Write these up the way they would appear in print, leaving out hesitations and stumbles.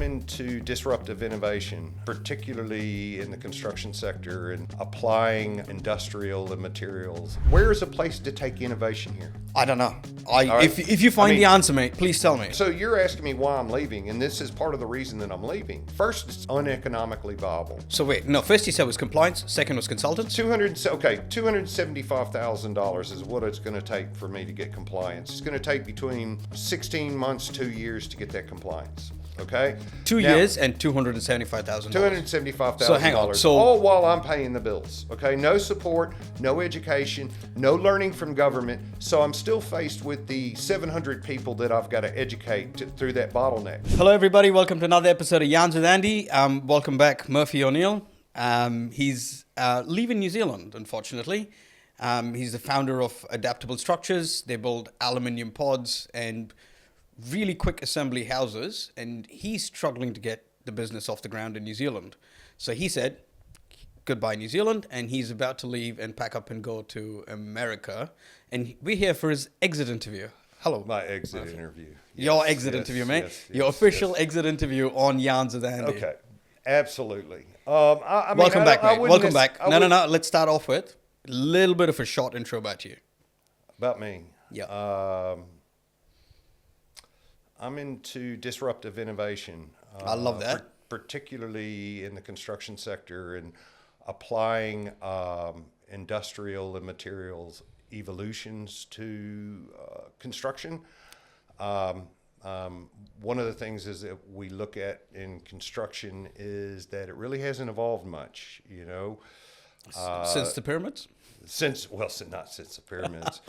I'm into disruptive innovation, particularly in the construction sector and applying industrial and materials. Where is a place to take innovation here? I don't know. right. If you find the answer, mate, please tell me. So you're asking me why I'm leaving, and this is part of the reason that I'm leaving. First, it's uneconomically viable. So wait, no, first you said was compliance, second was consultants. $275,000 is what it's going to take for me to get compliance. It's going to take between 16 months, 2 years to get that compliance. Okay? 2 years and $275,000. $275,000. So hang on. All while I'm paying the bills. Okay? No support, no education, no learning from government. So I'm still faced with the 700 people that I've got to educate through that bottleneck. Hello, everybody. Welcome to another episode of Yarns with Andy. Welcome back, Murphy O'Neill. He's leaving New Zealand, unfortunately. He's the founder of Adaptable Structures. They build aluminium pods and really quick assembly houses, and he's struggling to get the business off the ground in New Zealand. So he said, goodbye New Zealand, and he's about to leave and pack up and go to America. And we're here for his exit interview. Hello. My exit interview. Your exit interview, mate. Your official exit interview on Yarns with Andy. Okay, absolutely. I mean, Welcome back, mate. Welcome back. No. Let's start off with a little bit of a short intro about you. About me? Yeah. I'm into disruptive innovation. I love that. Particularly in the construction sector and applying industrial and materials evolutions to construction. One of the things is that we look at in construction is that it really hasn't evolved much, you know. Since the pyramids? Not since the pyramids.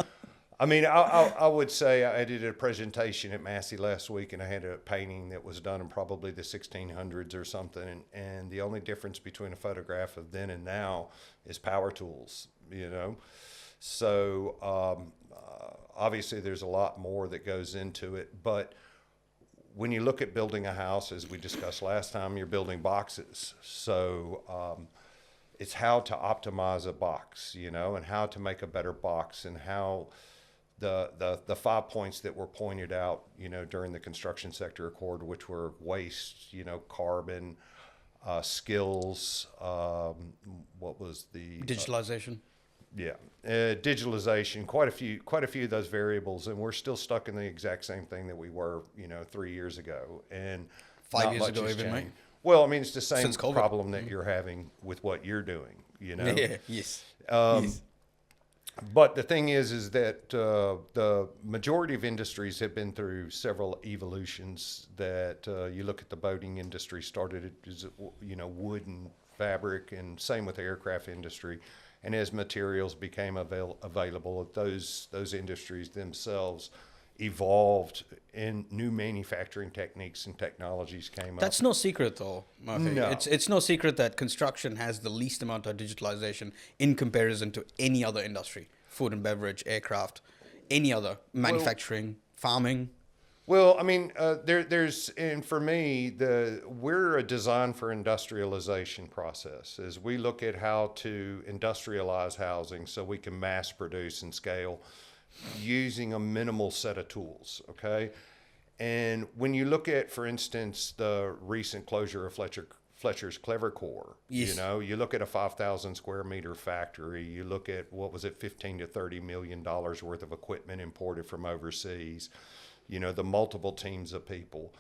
I mean, I would say I did a presentation at Massey last week, and I had a painting that was done in probably the 1600s or something, and the only difference between a photograph of then and now is power tools, you know. So obviously there's a lot more that goes into it, but when you look at building a house, as we discussed last time, you're building boxes. So it's how to optimize a box, you know, and how to make a better box, and how the 5 points that were pointed out, you know, during the construction sector accord, which were waste, you know, carbon, skills, what was the digitalization? Digitalization, quite a few of those variables, and we're still stuck in the exact same thing that we were, you know, 3 years ago, and 5 years ago even, mate. Well, I mean, it's the same problem that you're having with what you're doing, you know. Yeah, yes. Yes. But the thing is that the majority of industries have been through several evolutions. That you look at the boating industry started as, you know, wood and fabric, and same with the aircraft industry. And as materials became available, those industries themselves evolved, and new manufacturing techniques and technologies came up. That's no secret, though, Murphy. No. It's no secret that construction has the least amount of digitalization in comparison to any other industry. Food and beverage, aircraft, any other, manufacturing, farming. Well, I mean, and for me, we're a design for industrialization process. As we look at how to industrialize housing so we can mass produce and scale using a minimal set of tools, okay? And when you look at, for instance, the recent closure of Fletcher's Clever Core, yes. You know, you look at a 5,000 square meter factory, you look at, what was it, $15 to $30 million worth of equipment imported from overseas, you know, the multiple teams of people.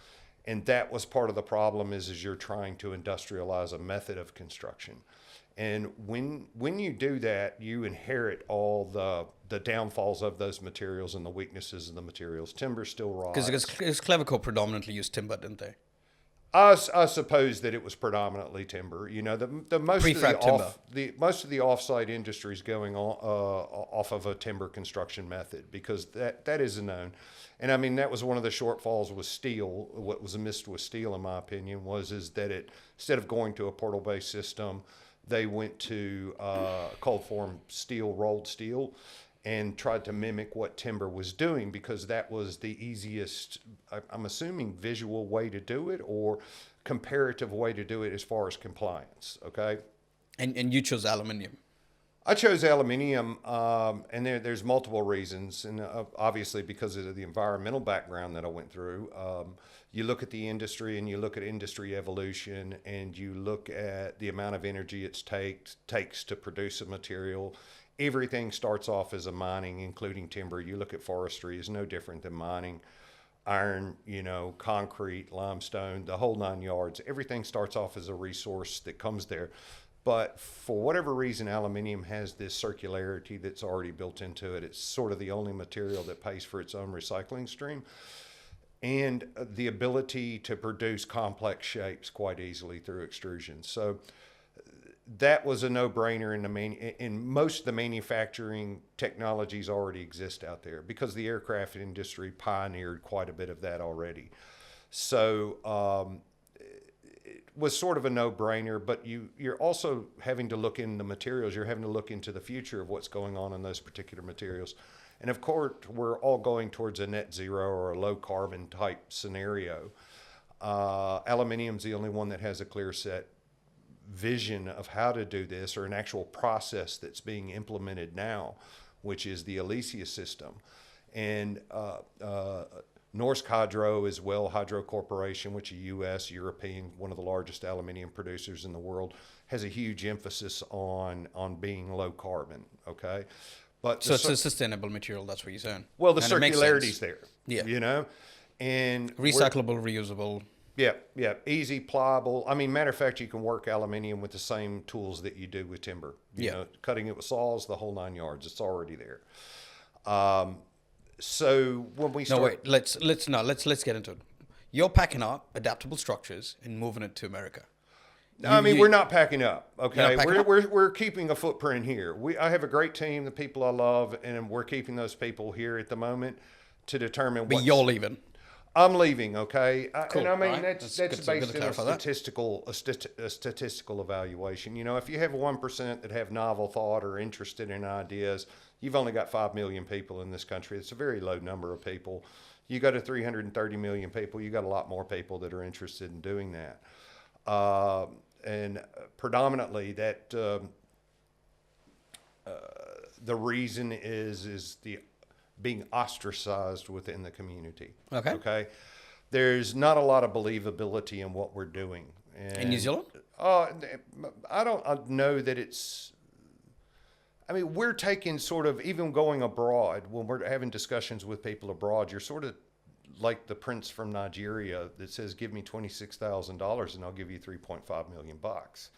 And that was part of the problem is you're trying to industrialize a method of construction. And when you do that, you inherit all the downfalls of those materials and the weaknesses of the materials. Timber still raw. Because Clever Core predominantly used timber, didn't they? I suppose that it was predominantly timber. You know, most of the off-site industries going on off of a timber construction method, because that is a known. And I mean, that was one of the shortfalls with steel. What was missed with steel, in my opinion, is that instead of going to a portal-based system, they went to cold form steel, rolled steel, and tried to mimic what timber was doing, because that was the easiest, I'm assuming, visual way to do it, or comparative way to do it as far as compliance, okay? And you chose aluminium. I chose aluminium, and there's multiple reasons, and obviously because of the environmental background that I went through. You look at the industry, and you look at industry evolution, and you look at the amount of energy it takes to produce a material. Everything starts off as a mining, including timber. You look at forestry is no different than mining. Iron, concrete, limestone, the whole 9 yards. Everything starts off as a resource that comes there. But for whatever reason, aluminium has this circularity that's already built into it. It's sort of the only material that pays for its own recycling stream, and the ability to produce complex shapes quite easily through extrusion. So that was a no-brainer in most of the manufacturing technologies already exist out there because the aircraft industry pioneered quite a bit of that already. So it was sort of a no-brainer, but you're also having to look in the materials. You're having to look into the future of what's going on in those particular materials. And of course, we're all going towards a net zero or a low carbon type scenario. Aluminium's the only one that has a clear set vision of how to do this, or an actual process that's being implemented now, which is the Elysia system. And Norsk Hydro as well, Hydro Corporation, which is a U.S., European, one of the largest aluminium producers in the world, has a huge emphasis on being low carbon, okay? But So it's a sustainable material, that's what you're saying. well, the And it makes circularity's sense. there, Yeah. and Recyclable, reusable. yeah, easy, pliable. I mean, matter of fact, you can work aluminium with the same tools that you do with timber. Cutting it with saws, the whole 9 yards. It's already there. So when we No, start, wait. Let's get into it. You're packing up Adaptable Structures and moving it to America. we're not packing up. Okay, packing up? we're keeping a footprint here. I have a great team, the people I love, and we're keeping those people here at the moment to determine But what you're leaving. I'm leaving, okay? Cool, And I mean, right. that's That's good based to in a clarify that. statistical evaluation. If you have 1% that have novel thought or interested in ideas, you've only got 5 million people in this country. It's a very low number of people. You go to 330 million people, you got a lot more people that are interested in doing that. And predominantly that the reason is the being ostracized within the community. Okay. There's not a lot of believability in what we're doing. In New Zealand? I don't know that it's. I mean, we're taking sort of, even going abroad, when we're having discussions with people abroad, you're sort of like the prince from Nigeria that says, "Give me $26,000 and I'll give you 3.5 million bucks."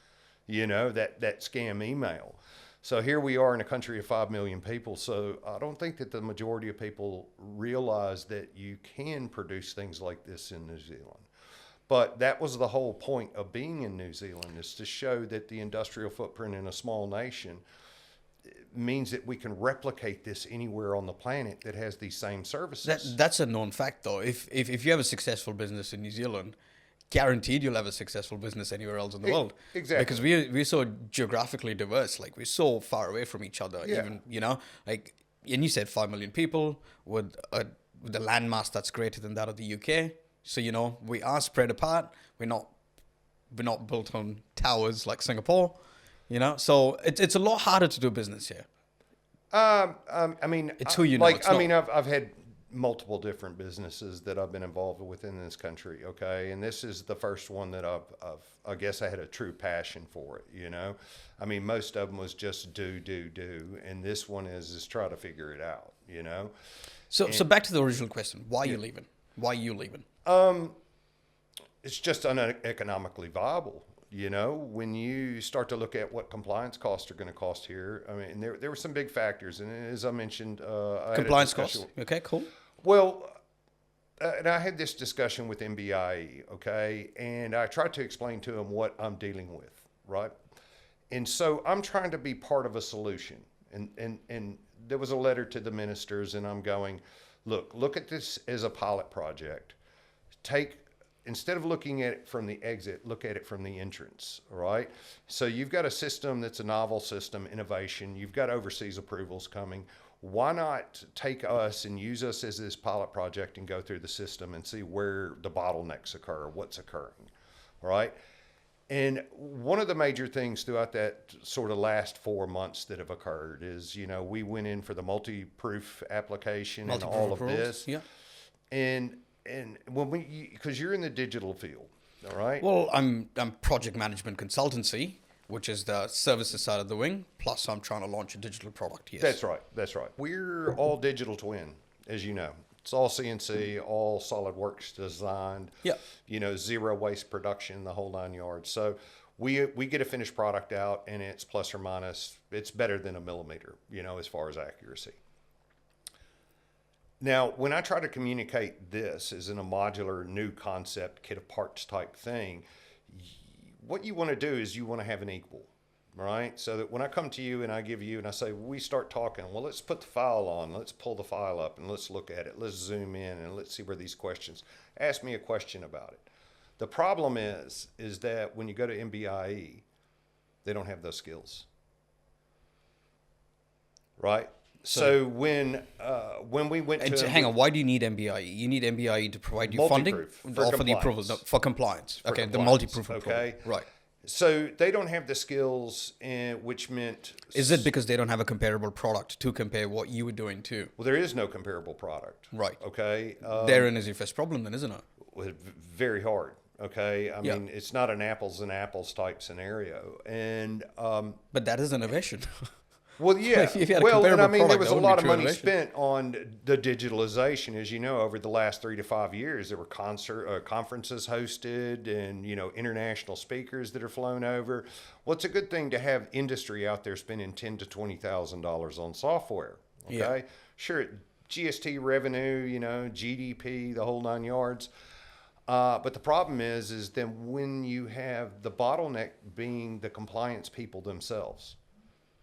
That scam email. So here we are in a country of 5 million people. So I don't think that the majority of people realize that you can produce things like this in New Zealand. But that was the whole point of being in New Zealand, is to show that the industrial footprint in a small nation means that we can replicate this anywhere on the planet that has these same services. That's a known fact, though. If you have a successful business in New Zealand, guaranteed you'll have a successful business anywhere else in the world. Exactly. Because we're so geographically diverse. Like, we're so far away from each other. Yeah. Even, and you said 5 million people with a landmass that's greater than that of the UK. So, we are spread apart. We're not built on towers like Singapore. So it's a lot harder to do business here. I mean, It's who you know. I've had multiple different businesses that I've been involved with in this country. Okay. And this is the first one that I guess I had a true passion for it. I mean, most of them was just do. And this one is try to figure it out, So back to the original question. Why are you leaving? Why are you leaving? It's just uneconomically viable. When you start to look at what compliance costs are going to cost here, I mean, there were some big factors. And as I mentioned, Compliance costs. Okay, cool. Well, and I had this discussion with MBIE, okay, and I tried to explain to them what I'm dealing with, right? And so I'm trying to be part of a solution. And there was a letter to the ministers, and I'm going, look at this as a pilot project. Instead of looking at it from the exit, look at it from the entrance, all right? So you've got a system that's a novel system, innovation. You've got overseas approvals coming. Why not take us and use us as this pilot project and go through the system and see where the bottlenecks occur, what's occurring, all right? And one of the major things throughout that sort of last 4 months that have occurred is, we went in for the multi-proof application and all of this. Yeah. And when because you're in the digital field, all right? Well, I'm project management consultancy, which is the services side of the wing. Plus, I'm trying to launch a digital product. Yes. That's right. We're all digital twin, as you know. It's all CNC, all SolidWorks designed. Yeah. Zero waste production, the whole 9 yards. So we get a finished product out, and it's plus or minus. It's better than a millimeter, as far as accuracy. Now, when I try to communicate this as in a modular new concept, kit of parts type thing, what you want to do is you want to have an equal. Right? So that when I come to you and I give you and I say, we start talking, well, let's put the file on, let's pull the file up and let's look at it. Let's zoom in and let's see where these questions, ask me a question about it. The problem is that when you go to MBIE, they don't have those skills. Right? So when we went to... Hang on, why do you need MBIE? You need MBIE to provide you funding? For the approval, for compliance. Okay, the multi-proof approval. Okay. Right. So they don't have the skills, which meant... Is it because they don't have a comparable product to compare what you were doing to? Well, there is no comparable product. Right. Okay. Therein is your first problem then, isn't it? Very hard. Okay. I mean, it's not an apples and apples type scenario. And but that is innovation. Well, yeah. If you had a well, and I mean, product, there was a lot of money innovation. spent on the digitalization, as you know, over the last 3 to 5 years. There were conferences hosted, and international speakers that are flown over. Well, it's a good thing to have industry out there spending $10,000 to $20,000 on software. Okay, Yeah. Sure, GST revenue, GDP, the whole 9 yards. But the problem is then when you have the bottleneck being the compliance people themselves,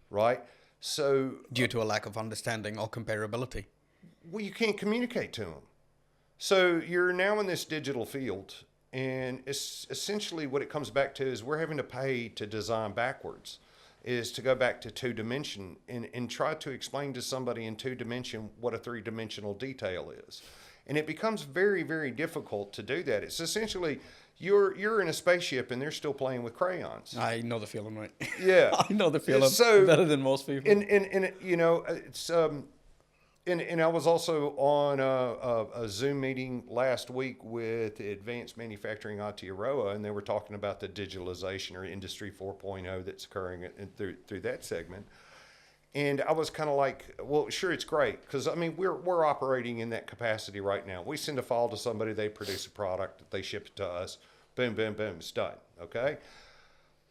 right? So Due to a lack of understanding or comparability. well, you can't communicate to them. So you're now in this digital field, and it's essentially what it comes back to is we're having to pay to design backwards, is to go back to 2-dimension and try to explain to somebody in 2-dimension what a 3-dimensional detail is. And it becomes very, very difficult to do that. It's essentially you're in a spaceship and they're still playing with crayons. I know the feeling, right? Yeah. I know the feeling So- better than most people. And it's and I was also on a Zoom meeting last week with Advanced Manufacturing Aotearoa, and they were talking about the digitalization or Industry 4.0 that's occurring through that segment. And I was kind of like, well, sure, it's great, because I mean we're operating in that capacity right now. We send a file to somebody, they produce a product, they ship it to us, boom, boom, boom, it's done. Okay.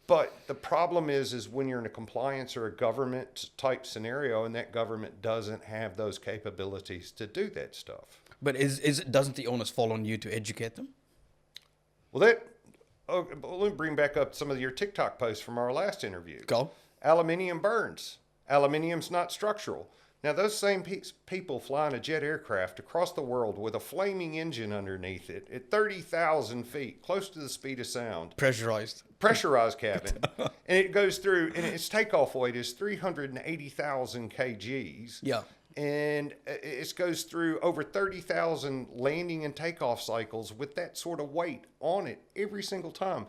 But the problem is when you're in a compliance or a government type scenario, and that government doesn't have those capabilities to do that stuff. But doesn't the onus fall on you to educate them? Well, let me bring back up some of your TikTok posts from our last interview. Go. Aluminium burns. Aluminium's not structural. Now, those same people flying a jet aircraft across the world with a flaming engine underneath it at 30,000 feet, close to the speed of sound. Pressurized cabin. And it goes through, and its takeoff weight is 380,000 kgs. Yeah. And it goes through over 30,000 landing and takeoff cycles with that sort of weight on it every single time.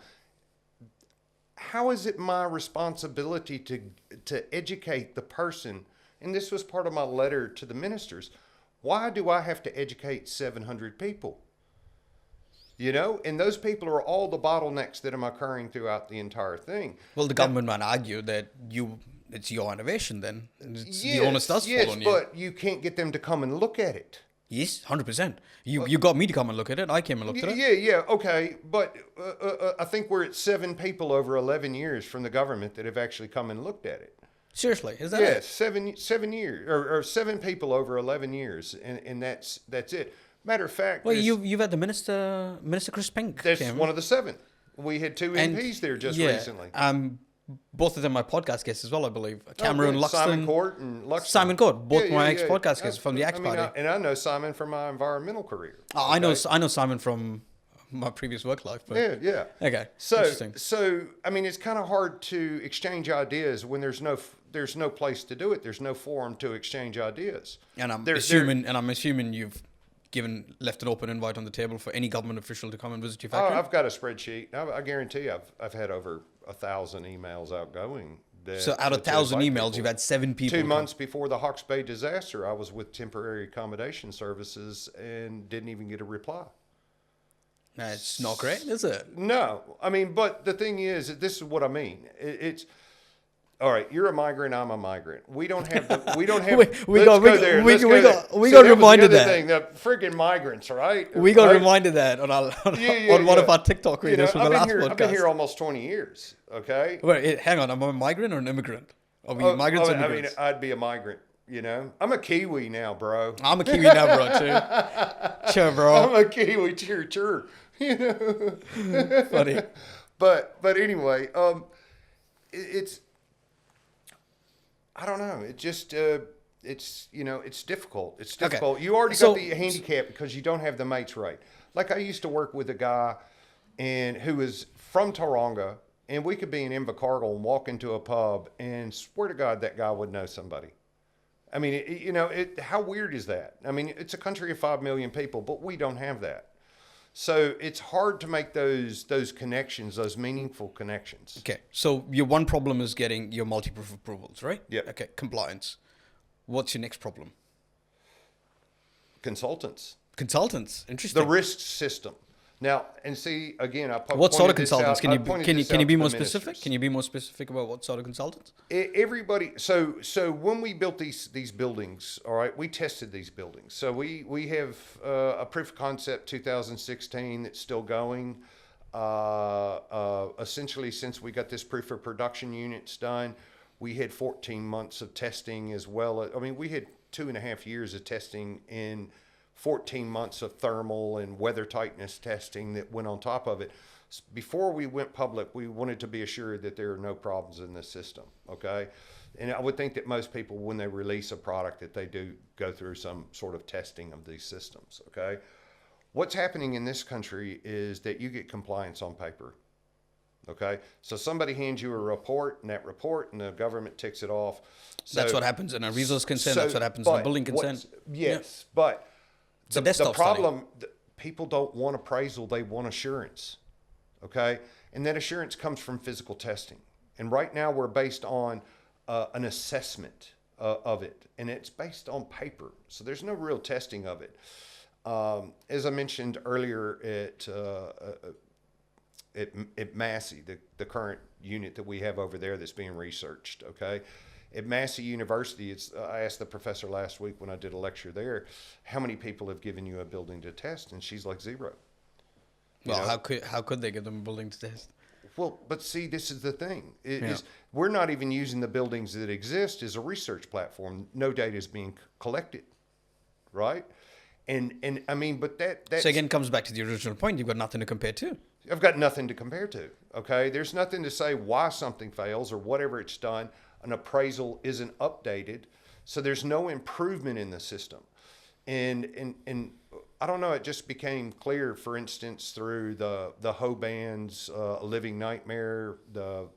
How is it my responsibility to educate the person? And this was part of my letter to the ministers. Why do I have to educate 700 people? And those people are all the bottlenecks that are occurring throughout the entire thing. Well, the government might argue that it's your innovation then. The onus does fall on you. Yes, but you can't get them to come and look at it. Yes, 100%. You got me to come and look at it. I came and looked at it. Yeah, okay. But I think we're at 7 people over 11 years from the government that have actually come and looked at it. Seriously, is that Yes, it? 7 years, or 7 people over 11 years, and that's it. Matter of fact, Well, you've had the Minister Chris Pink. that's came. one of the 7. We had 2 And- MPs there just yeah, recently. Both of them my podcast guests as well, I believe. Cameron Luxton. Simon Court and Luxton. Simon Court, both Yeah, my yeah, ex-podcast yeah. guests from the Axe Party. I know Simon from my environmental career. I know Simon from my previous work life. But Yeah. Okay. So Interesting. I mean, it's kind of hard to exchange ideas when there's no place to do it. There's no forum to exchange ideas. And I'm There- assuming you've left an open invite on the table for any government official to come and visit your Oh, factory? I've got a spreadsheet. I guarantee I've had over 1,000 emails outgoing. So out of 1,000 invite emails, people. you've had 7 people. 2 come. months before the Hawke's Bay disaster, I was with temporary accommodation services and didn't even get a reply. That's not great, is it? No, I mean, but the thing is, this is what I mean. It's all right. You're a migrant. I'm a migrant. We don't have. We don't have. we got reminded that. Thing, the friggin' migrants, right? We got right? reminded that on one of our TikTok videos from the last podcast. I've been here almost 20 years. Okay. Wait, hang on. Am I a migrant or an immigrant? Are we migrants or immigrants? I mean, I'd be a migrant. You know, I'm a Kiwi now, bro. I'm a Kiwi now, bro. Too. Sure, bro. I'm a Kiwi. Sure. You know. Funny. But anyway, it's. I don't know. It just it's it's difficult. It's difficult. Okay. You already got the handicap because you don't have the mates right. Like I used to work with a guy who was from Taronga, and we could be in Invercargill and walk into a pub and swear to God that guy would know somebody. I mean, how weird is that? I mean, it's a country of 5 million people, but we don't have that. So it's hard to make those connections, those meaningful connections. Okay. So your one problem is getting your multi-proof approvals, right? Yeah. Okay. Compliance. What's your next problem? Consultants. Interesting. The risk system. Now, and see, again, what sort of consultants? Can you be more specific? Can you be more specific about what sort of consultants? Everybody. So when we built these buildings, all right, we tested these buildings. So we have a proof of concept 2016 that's still going. Essentially, since we got this proof of production units done, we had 14 months of testing as well. I mean, we had 2.5 years of testing in 14 months of thermal and weather tightness testing that went on top of it. Before we went public, we wanted to be assured that there are no problems in the system, okay? And I would think that most people, when they release a product, that they do go through some sort of testing of these systems, okay? What's happening in this country is that you get compliance on paper, okay? So somebody hands you a report, and the government ticks it off. So, that's what happens in a resource consent. That's what happens in a building consent. Yes, but the problem, people don't want appraisal, they want assurance, okay? And that assurance comes from physical testing. And right now we're based on an assessment of it, and it's based on paper. So there's no real testing of it. As I mentioned earlier at Massey, the current unit that we have over there that's being researched, okay? At Massey University, I asked the professor last week when I did a lecture there, how many people have given you a building to test? And she's like 0. Well, how could they give them a building to test? Well, but see, this is the thing. We're not even using the buildings that exist as a research platform. No data is being collected, right? And I mean, but that so again comes back to the original point. You've got nothing to compare to. I've got nothing to compare to. Okay, there's nothing to say why something fails or whatever it's done. An appraisal isn't updated, so there's no improvement in the system. And I don't know, it just became clear, for instance, through the Hoban's Living Nightmare, the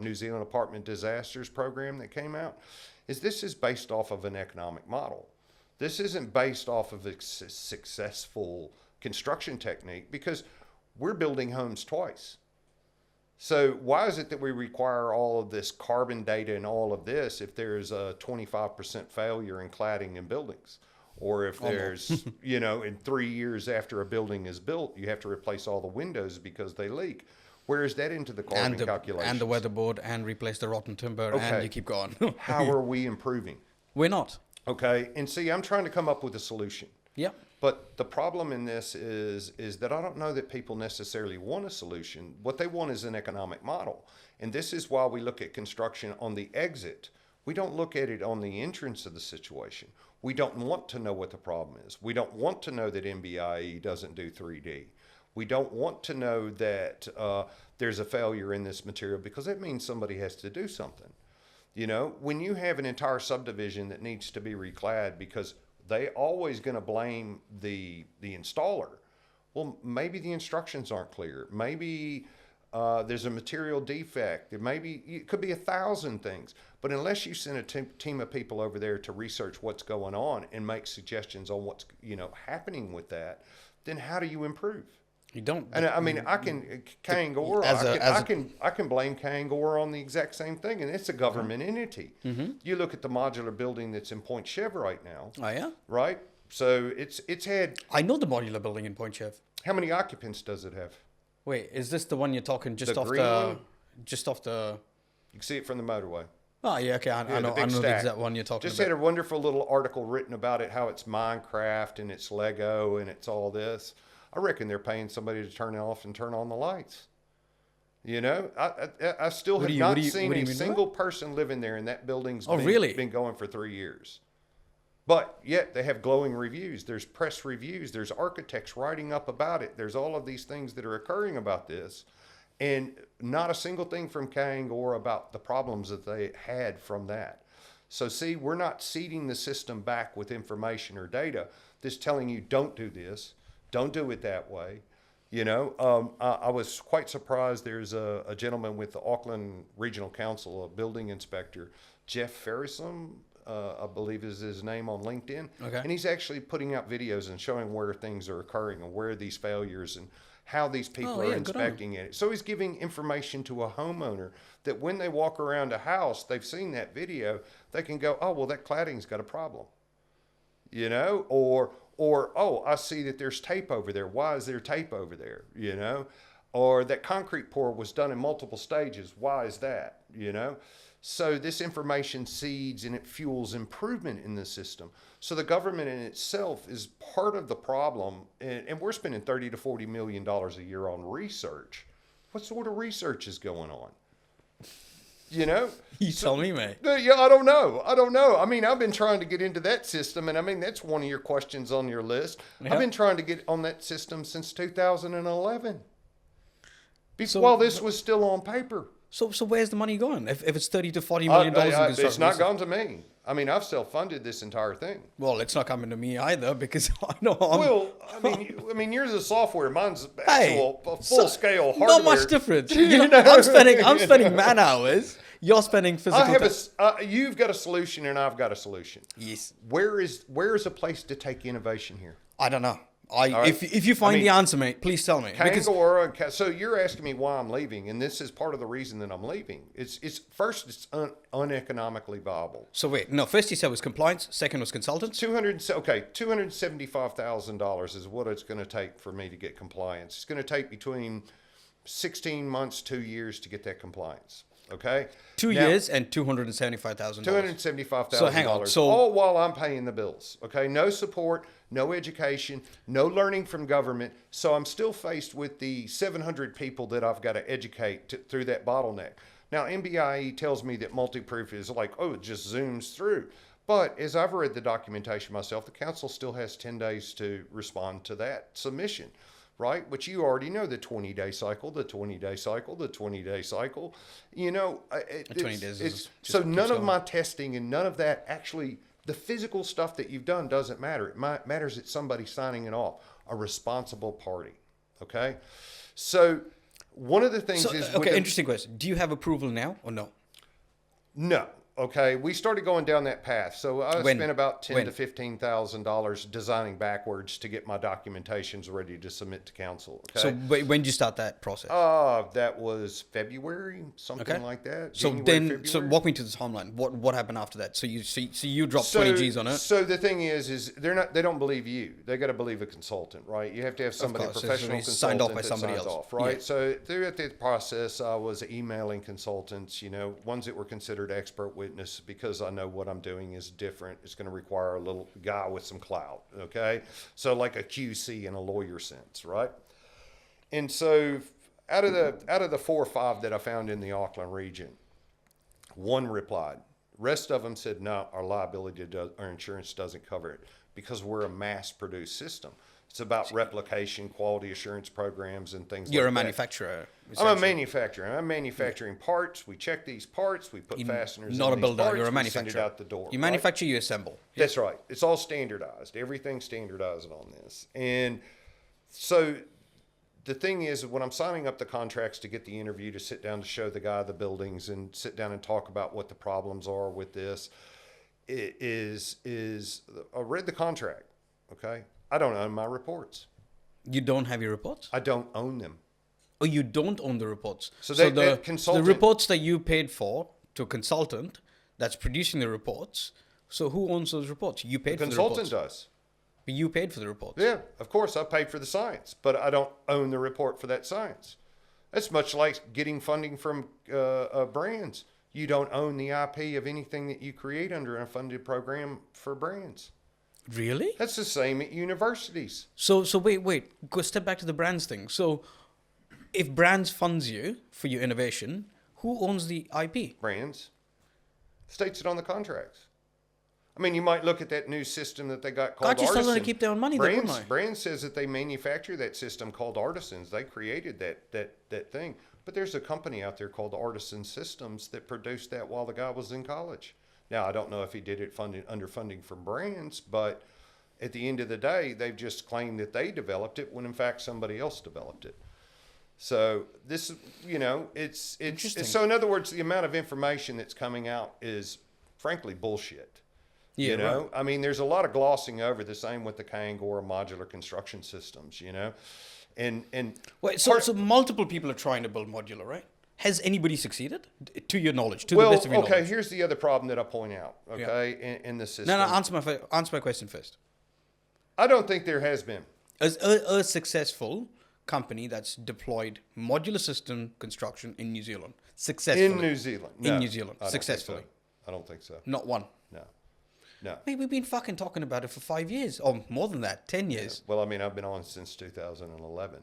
New Zealand Apartment Disasters program that came out, this is based off of an economic model. This isn't based off of a successful construction technique, because we're building homes twice. So why is it that we require all of this carbon data and all of this if there's a 25% failure in cladding in buildings? Or if there's, in 3 years after a building is built, you have to replace all the windows because they leak. Where is that into the carbon calculation? And the weatherboard, and replace the rotten timber, and you keep going. How are we improving? We're not. Okay, and see, I'm trying to come up with a solution. Yeah. But the problem in this is that I don't know that people necessarily want a solution. What they want is an economic model. And this is why we look at construction on the exit. We don't look at it on the entrance of the situation. We don't want to know what the problem is. We don't want to know that MBIE doesn't do 3D. We don't want to know that there's a failure in this material, because that means somebody has to do something. When you have an entire subdivision that needs to be reclad because they always going to blame the installer. Well, maybe the instructions aren't clear. Maybe There's a material defect. It could be 1,000 things. But unless you send a team of people over there to research what's going on and make suggestions on what's happening with that, then how do you improve? You don't. And I mean, I can Kangor. I can blame Kangor on the exact same thing, and it's a government entity. Mm-hmm. You look at the modular building that's in Point Chev right now. Oh yeah. Right. So it's had. I know the modular building in Point Chev. How many occupants does it have? Wait, is this the one you're talking just The off green the? one? Just off the. You can see it from the motorway. Oh yeah, okay. I know the exact one you're talking Just about. had a wonderful little article written about it, how it's Minecraft and it's Lego and it's all this. I reckon they're paying somebody to turn it off and turn on the lights. I still have not seen a single person living there, and that building's been going for 3 years. But yet they have glowing reviews. There's press reviews. There's architects writing up about it. There's all of these things that are occurring about this. And not a single thing from Kangor about the problems that they had from that. So see, we're not seeding the system back with information or data that's telling you don't do this, don't do it that way. I was quite surprised. There's a gentleman with the Auckland Regional Council, a building inspector, Jeff Ferrisum, I believe is his name on LinkedIn. Okay. And he's actually putting out videos and showing where things are occurring and where these failures and how these people are inspecting it. So he's giving information to a homeowner that when they walk around a house, they've seen that video, they can go, oh, well, that cladding's got a problem. Or, oh, I see that there's tape over there. Why is there tape over there? Or that concrete pour was done in multiple stages. Why is that? So this information seeds and it fuels improvement in the system. So the government in itself is part of the problem, and we're spending $30 to $40 million a year on research. What sort of research is going on? You tell me, mate. Yeah, I don't know. I mean, I've been trying to get into that system, and I mean, that's one of your questions on your list. Yeah. I've been trying to get on that system since 2011. While this was still on paper. So where's the money going? If it's $30 to $40 million in construction, it's not gone to me. I mean, I've self-funded this entire thing. Well, it's not coming to me either because I know. I mean, yours is software. Mine's actual full-scale hardware. Not much difference. I'm spending man hours. You're spending physical. You've got a solution, and I've got a solution. Yes. Where is a place to take innovation here? I don't know. If you find the answer, mate, please tell me. So you're asking me why I'm leaving, and this is part of the reason that I'm leaving. It's uneconomically viable. So wait, no. First you said was compliance. Second was consultants. $275,000 is what it's going to take for me to get compliance. It's going to take between 16 months, 2 years to get that compliance. Okay. 2 years and $275,000. $275,000. So hang on. All while I'm paying the bills. Okay. No support, no education, no learning from government. So I'm still faced with the 700 people that I've got to educate through that bottleneck. Now, MBIE tells me that multi-proof is like, oh, it just zooms through. But as I've read the documentation myself, the council still has 10 days to respond to that submission. Right? But you already know the 20-day cycle, the 20-day cycle, the 20-day cycle. 20 days is so none of my testing and none of that actually, the physical stuff that you've done doesn't matter. It matters that somebody signing it off, a responsible party. Okay? So one of the things is... Okay, interesting question. Do you have approval now or no? No. Okay, we started going down that path. So I spent about $10,000 to $15,000 designing backwards to get my documentations ready to submit to council. Okay? So when did you start that process? That was February, something like that. So February. So walk me to the timeline. What happened after that? So you dropped 20 G's on it. So the thing is they don't believe you. They got to believe a consultant, right? You have to have somebody, a professional consultant signed off by somebody else, off, right? Yeah. So throughout the process, I was emailing consultants, ones that were considered expert witness, because I know what I'm doing is different. It's going to require a little guy with some clout, okay? So like a QC in a lawyer sense, right? And so out of the 4 or 5 that I found in the Auckland region, one replied. Rest of them said, no, our our insurance doesn't cover it because we're a mass-produced system. It's about replication, quality assurance programs, and things like that. You're a manufacturer. I'm a manufacturer. I'm manufacturing parts. We check these parts. We put fasteners not in a builder. parts, You're a manufacturer. We send it out the door. You manufacture, you assemble. That's right. It's all standardized. Everything's standardized on this. And so the thing is, when I'm signing up the contracts to get the interview, to sit down to show the guy the buildings and sit down and talk about what the problems are with this, it is I read the contract. Okay, I don't own my reports. You don't have your reports? I don't own them. Oh, you don't own the reports. So the consultant, the reports that you paid for to a consultant that's producing the reports. So who owns those reports? You paid for the reports. consultant does. But you paid for the reports. Yeah, of course, I paid for the science, but I don't own the report for that science. That's much like getting funding from brands. You don't own the IP of anything that you create under a funded program for brands. Really? That's the same at universities. So wait. Go step back to the brands thing. So if brands funds you for your innovation, who owns the IP? Brands. States it on the contracts. I mean, you might look at that new system that they got called God, just tell them Artisan. to keep their own money, then, wouldn't I? Brand says that they manufacture that system called Artisans. They created that thing. But there's a company out there called Artisan Systems that produced that while the guy was in college. Now, I don't know if he did it under funding from brands, but at the end of the day, they've just claimed that they developed it when in fact somebody else developed it. So this, it's so in other words, the amount of information that's coming out is frankly bullshit. Yeah, right. I mean, there's a lot of glossing over, the same with the Kangor modular construction systems, and Wait, so multiple people are trying to build modular, right? Has anybody succeeded, to your knowledge, to the best of your knowledge? Okay, here's the other problem that I point out, in the system. No, answer my question first. I don't think there has been. As a successful company that's deployed modular system construction in New Zealand, successfully. In New Zealand. No, in New Zealand, I don't successfully. think so. I don't think so. Not one. No. Mate, we've been fucking talking about it for 5 years, or more than that, 10 years. Well, I mean, I've been on since 2011.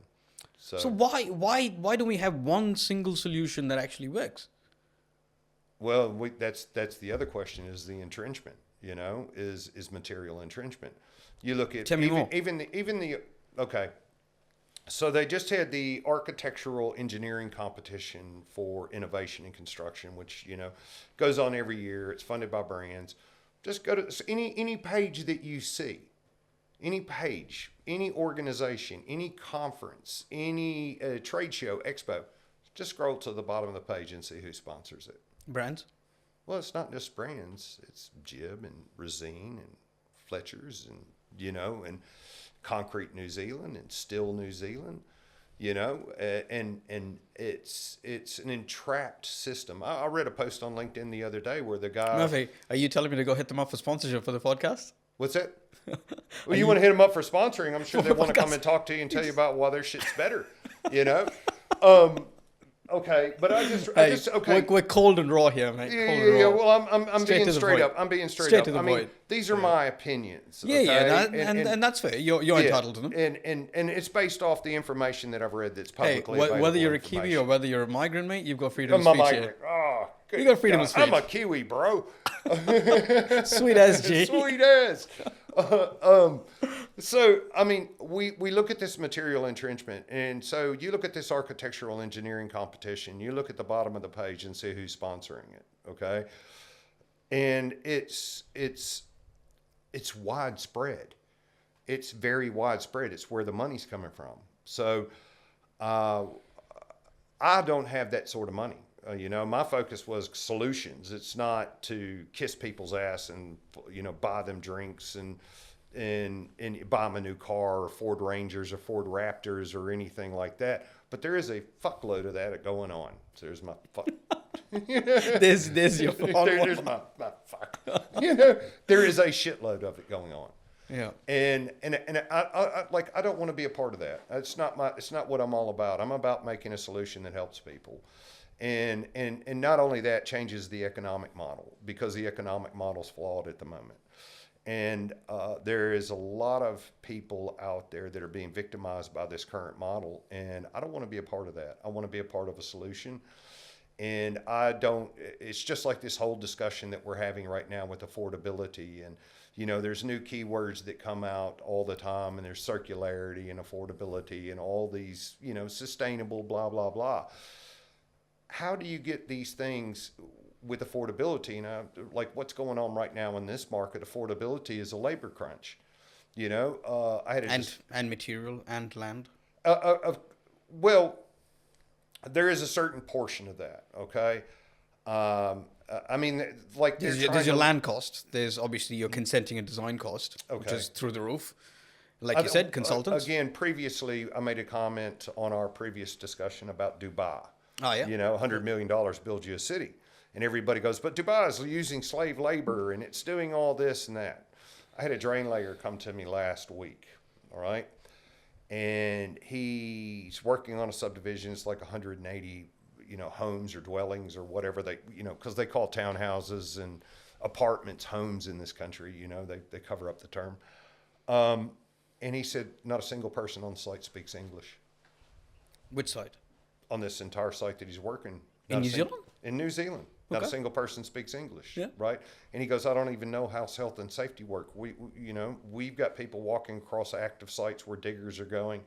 So why don't we have one single solution that actually works? Well, that's the other question, is the entrenchment, is material entrenchment. You look at Tell me more. even the okay. So they just had the architectural engineering competition for innovation in construction, which, goes on every year. It's funded by brands. Just go to any page that you see, any page, any organization, any conference, any trade show, expo. Just scroll to the bottom of the page and see who sponsors it. Brands? Well, it's not just brands. It's Jib and Resine and Fletcher's and, and Concrete New Zealand and Steel New Zealand, and it's an entrapped system. I read a post on LinkedIn the other day where the guy... Murphy, are you telling me to go hit them up for sponsorship for the podcast? What's that? Well, you want to hit them up for sponsoring. I'm sure they want to come and talk to you and tell you about why their shit's better, Okay, but okay. We're cold and raw here, mate. Yeah. Well, I'm being straight up. I'm being straight up. To the I mean, point. these are my opinions. Yeah, okay? and that's fair. You're entitled to them. And it's based off the information that I've read that's publicly available. Whether you're a Kiwi or whether you're a migrant, mate, you've got freedom of speech here. Oh, you got freedom of speech. I'm a Kiwi, bro. Sweet as G. Sweet as. So, I mean, we look at this material entrenchment, and so you look at this architectural engineering competition, you look at the bottom of the page and see who's sponsoring it, okay? And it's widespread. It's very widespread. It's where the money's coming from. So, I don't have that sort of money. My focus was solutions. It's not to kiss people's ass and, buy them drinks and buy them a new car or Ford Rangers or Ford Raptors or anything like that. But there is a fuckload of that going on. So there's my fuck. there's your fuck. There's my fuck. There is a shitload of it going on. Yeah. And I don't want to be a part of that. It's not what I'm all about. I'm about making a solution that helps people. And not only that, changes the economic model, because the economic model's flawed at the moment. And there is a lot of people out there that are being victimized by this current model, and I don't want to be a part of that. I want to be a part of a solution. And it's just like this whole discussion that we're having right now with affordability. And, there's new keywords that come out all the time, and there's circularity and affordability and all these, sustainable, blah, blah, blah. How do you get these things with affordability? Like what's going on right now in this market, affordability is a labor crunch. I had and material and land. Well, there is a certain portion of that. Okay. I mean, like There's your land cost. There's obviously your consenting and design cost, which Okay. is through the roof. Like you said, consultants. Again, previously, I made a comment on our previous discussion about Dubai. Oh, yeah. You know, $100 million builds you a city. And everybody goes, but Dubai is using slave labor and it's doing all this and that. I had a drain layer come to me last week, all right? And he's working on a subdivision. It's like 180, homes or dwellings or whatever because they call townhouses and apartments homes in this country. They cover up the term. And he said, not a single person on the site speaks English. Which side? On this entire site that he's working. In New Zealand? In New Zealand. Not a Okay. single person speaks English. Yeah. Right? And he goes, I don't even know how health and safety work. We've got people walking across active sites where diggers are going,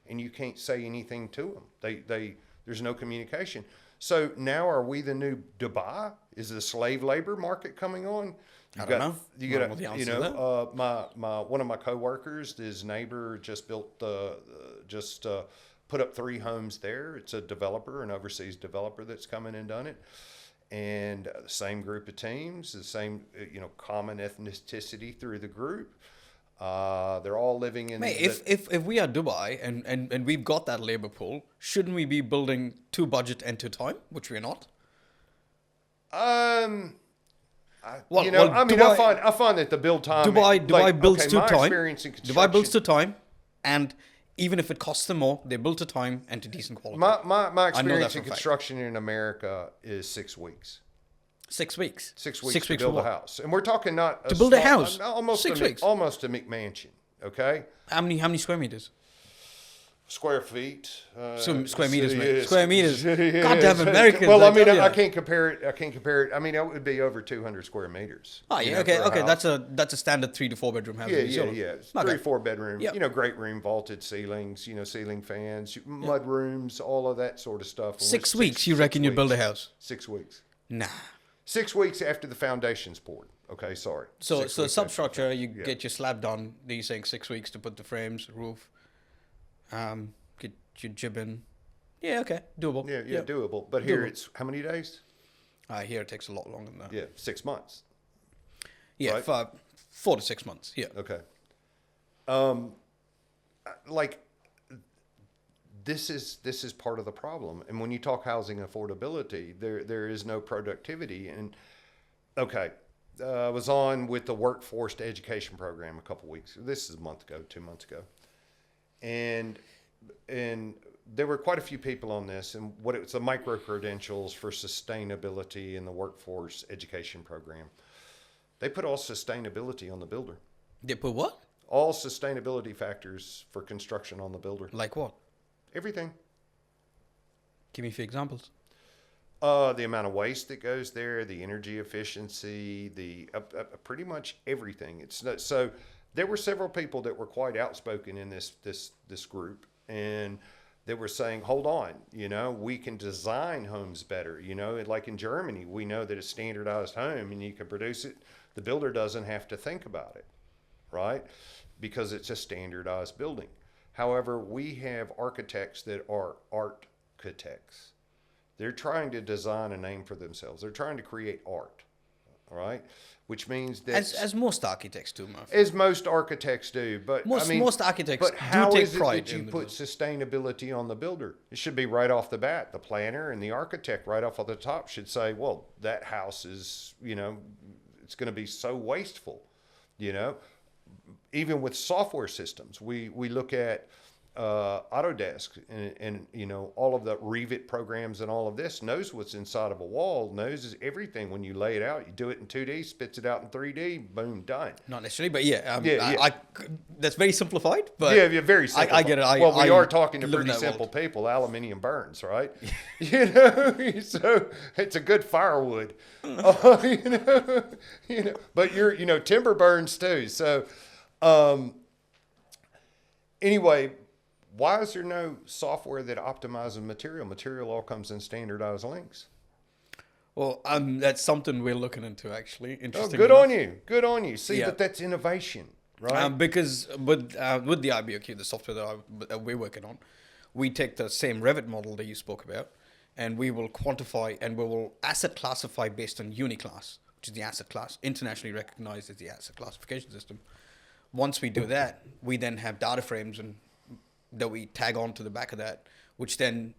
and you can't say anything to them. There's no communication. So now are we the new Dubai? Is the slave labor market coming on? I don't know. You I don't got know the answer to that. my one of my coworkers, his neighbor just put up 3 homes there. It's a developer, an overseas developer that's come in and done it. And the same group of teams, the same common ethnicity through the group. They're all living in. Mate, if we are Dubai and we've got that labor pool, shouldn't we be building to budget and to time, which we're not? Dubai, I find that the build time. Dubai builds to my time. experience in Dubai builds to construction- time, and even if it costs them more, they build to time and to decent quality. My I know experience that in for a fact. construction in America is 6 weeks. 6 weeks. 6 weeks 6 to weeks build for a what? house, and we're talking not To build a house? almost 6 weeks? almost a McMansion. Okay, How many square meters? square feet. Square meters, mate. yes. Square meters. Yes. Goddamn Americans. Well, I mean, tell ya. I can't compare it. I mean, it would be over 200 square meters. Oh yeah, for a okay. house. That's a standard 3 to 4 bedroom house. Yeah, in New yeah, Zealand. yeah. It's Okay. 3-4 bedroom. Yep. Great room, vaulted ceilings. Ceiling fans, mud rooms, all of that sort of stuff. And 6 we're weeks, you reckon you'd build a weeks. house? 6 weeks. Nah. 6 weeks after the foundation's poured. Okay, sorry. So 6 so weeks after the substructure, you yeah. get your slab done. Then you're saying 6 weeks to put the frames, roof, get your jib in. Yeah, okay, doable. Yeah, doable. But here Doable. it's how many days? Here it takes a lot longer than that. Yeah, 6 months. Yeah, right? 4 to 6 months. Yeah. Okay. Like this is part of the problem. And when you talk housing affordability, there is no productivity. And okay, I was on with the workforce education program a couple weeks. This is a month ago, 2 months ago, and there were quite a few people on this. And what it's the micro credentials for sustainability in the workforce education program. They put all sustainability on the builder. They put what? All sustainability factors for construction on the builder. Like what? Everything. Give me a few examples. The amount of waste that goes there, the energy efficiency, the pretty much everything. It's not, so there were several people that were quite outspoken in this group, and they were saying, "Hold on, we can design homes better. Like in Germany, we know that a standardized home and you can produce it. The builder doesn't have to think about it, right? Because it's a standardized building." However, we have architects that are architects. They're trying to design a name for themselves. They're trying to create art, all right? Which means that As most architects do, Murphy. as most architects do, but Most architects but how do take is it pride that you in the put sustainability on the builder? It should be right off the bat. The planner and the architect right off of the top should say, "Well, that house is, it's going to be so wasteful." Even with software systems, we look at Autodesk and all of the Revit programs and all of this knows what's inside of a wall, knows everything. When you lay it out, you do it in 2D, spits it out in 3D, boom, done. Not necessarily, but yeah, Yeah. that's very simplified. But Yeah, very simple. I get it. Well, we are talking to live in pretty that simple world. people. Aluminium burns, right? So it's a good firewood. But timber burns too. So anyway, why is there no software that optimizes material? Material all comes in standardized links. Well, that's something we're looking into actually. Oh, Interesting. good on you. Good on you. See, Yeah. but that's innovation, right? Because with the IBOQ, the software that we're working on, we take the same Revit model that you spoke about, and we will quantify and we will asset classify based on Uniclass, which is the asset class, internationally recognized as the asset classification system. Once we do that, we then have data frames and that we tag on to the back of that, which then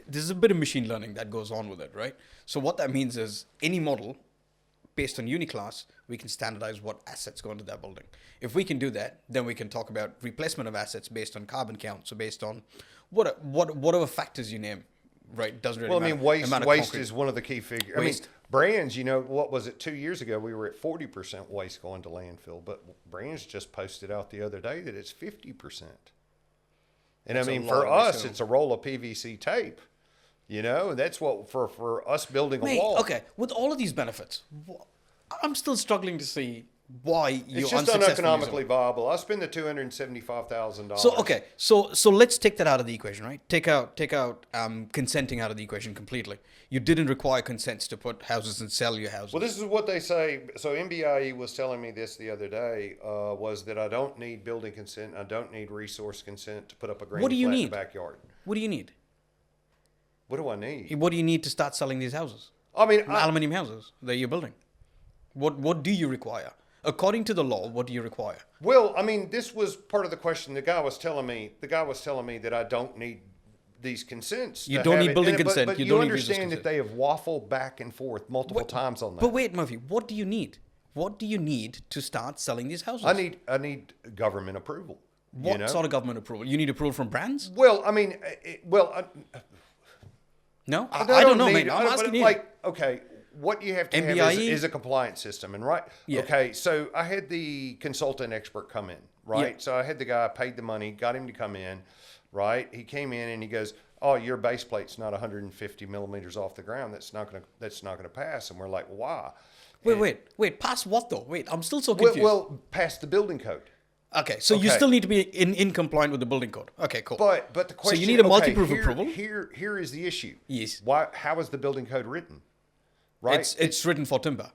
there's a bit of machine learning that goes on with it, right? So what that means is any model based on Uniclass, we can standardize what assets go into that building. If we can do that, then we can talk about replacement of assets based on carbon count. So based on whatever factors you name, right? Doesn't really matter. Waste is one of the key figures. I mean, brands, what was it? 2 years ago, we were at 40% waste going to landfill, but brands just posted out the other day that it's 50%. And I mean, for us, it's a roll of PVC tape. That's what for us building a wall. Okay, with all of these benefits, I'm still struggling to see why you're unsuccessful. It's just uneconomically viable. I spend the $275,000. So let's take that out of the equation, right? Take out consenting out of the equation completely. You didn't require consents to put houses and sell your houses. Well, this is what they say. So MBIE was telling me this the other day, was that I don't need building consent. I don't need resource consent to put up a granny flat in the backyard. What do you need? What do I need? What do you need to start selling these houses? I mean, aluminium houses that you're building. What do you require? According to the law, what do you require? Well, I mean, this was part of the question. The guy was telling me that I don't need these consents. You don't need building consent. But you understand that they have waffled back and forth multiple times on that. But wait, Murphy, what do you need? What do you need to start selling these houses? I need government approval. What sort of government approval? You need approval from brands? Well, I mean, no, I don't know, mate. I'm asking you. Okay, what you have to have is a compliance system, and right? Yeah. Okay, so I had the consultant expert come in, right? Yeah. So I had the guy, paid the money, got him to come in, right? He came in and he goes, "Oh, your base plate's not 150 millimeters off the ground. That's not gonna pass." And we're like, "Why?" Wait. Pass what though? Wait, I'm still so confused. Well, pass the building code. Okay, so you still need to be in compliant with the building code. Okay, cool. But the question. So you need a multi-proof approval. Here is the issue. Yes. How is the building code written? Right. It's written for timber.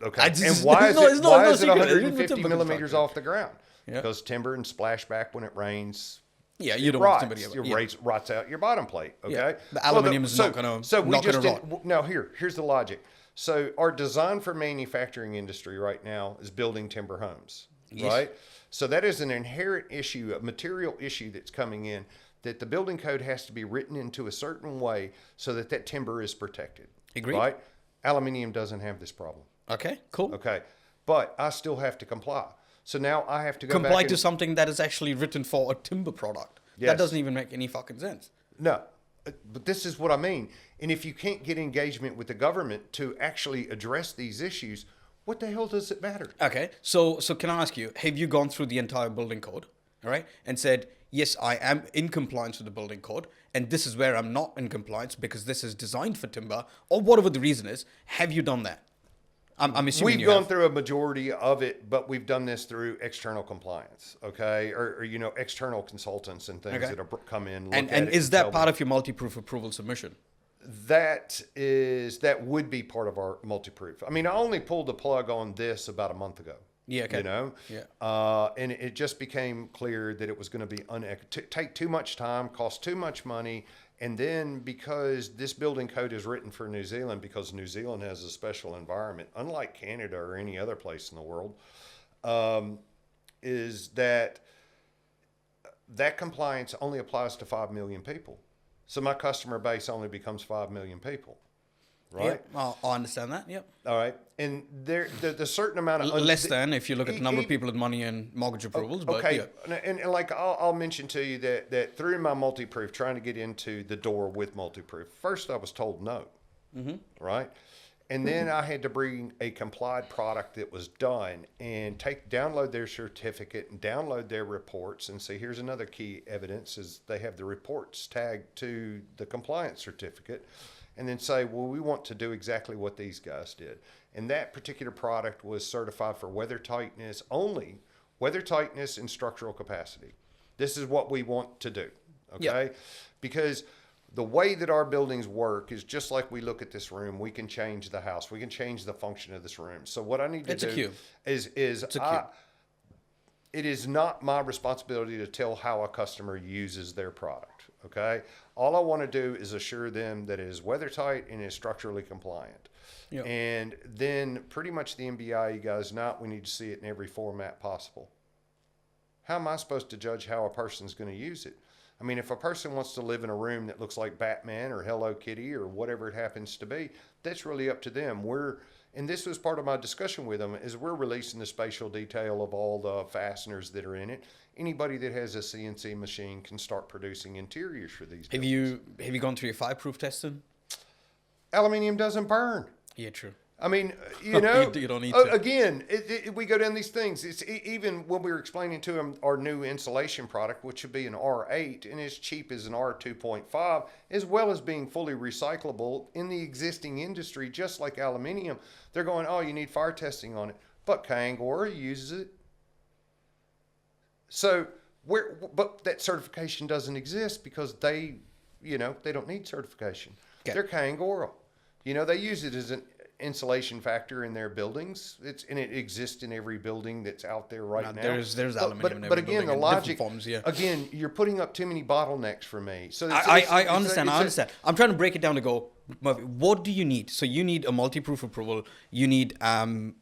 Okay. And why is it 150 millimeters off the ground? Yeah. Because timber and splashback when it rains. Yeah, you don't want timber to rots out your bottom plate. Okay. Yeah. The aluminium is not going to rot. No, here's the logic. So our design for manufacturing industry right now is building timber homes. Yes. Right? So that is an inherent issue, a material issue that's coming in, that the building code has to be written into a certain way so that timber is protected. Agreed. Right? Aluminium doesn't have this problem. Okay, cool. Okay. But I still have to comply. So now I have to go comply to something that is actually written for a timber product. Yes. That doesn't even make any fucking sense. No. But this is what I mean. And if you can't get engagement with the government to actually address these issues, what the hell does it matter? Okay, so can I ask you, have you gone through the entire building code, all right, and said, yes, I am in compliance with the building code, and this is where I'm not in compliance because this is designed for timber, or whatever the reason is? Have you done that? I'm assuming we've gone through a majority of it, but we've done this through external compliance, okay, or external consultants and things that have come in. And is that part of your multi-proof approval submission? That would be part of our multi-proof. I mean, I only pulled the plug on this about a month ago. Yeah, okay. And it just became clear that it was going to be take too much time, cost too much money, and then because this building code is written for New Zealand, because New Zealand has a special environment, unlike Canada or any other place in the world, is that compliance only applies to 5 million people. So my customer base only becomes 5 million people, right? Yeah, I understand that. Yep. All right, and the certain amount of less than if you look at the number of people with money and mortgage approvals. Okay, but and like I'll mention to you that through my multi-proof, trying to get into the door with multi-proof, first I was told no, right, and then I had to bring a complied product that was done and download their certificate and download their reports and see, here's another key evidence is they have the reports tagged to the compliance certificate, and then say, well, we want to do exactly what these guys did. And that particular product was certified for weather tightness only, weather tightness and structural capacity. This is what we want to do, okay? Yep. Because the way that our buildings work is just like we look at this room, we can change the house. We can change the function of this room. So what I need to do is it is not my responsibility to tell how a customer uses their product. Okay. All I want to do is assure them that it is weather tight and is structurally compliant. Yep. And then pretty much the MBI goes, no, we need to see it in every format possible. How am I supposed to judge how a person's going to use it? I mean, if a person wants to live in a room that looks like Batman or Hello Kitty or whatever it happens to be, that's really up to them. And this was part of my discussion with them, is we're releasing the spatial detail of all the fasteners that are in it. Anybody that has a CNC machine can start producing interiors for these buildings. Have you gone through your fireproof testing? Aluminium doesn't burn. Yeah, true. I mean, you know, you don't need to. Again, we go down these things. It's even when we were explaining to them our new insulation product, which would be an R8 and as cheap as an R2.5, as well as being fully recyclable in the existing industry, just like aluminium. They're going, oh, you need fire testing on it. But Kangora uses it. So, but that certification doesn't exist because they don't need certification. Okay. They're Kangora. They use it as an insulation factor in their buildings. And it exists in every building that's out there now. There's aluminium in every but again, building the in logic. different forms, yeah. Again, you're putting up too many bottlenecks for me. So I understand. I'm trying to break it down to go, Murphy, what do you need? So you need a multi-proof approval. You need to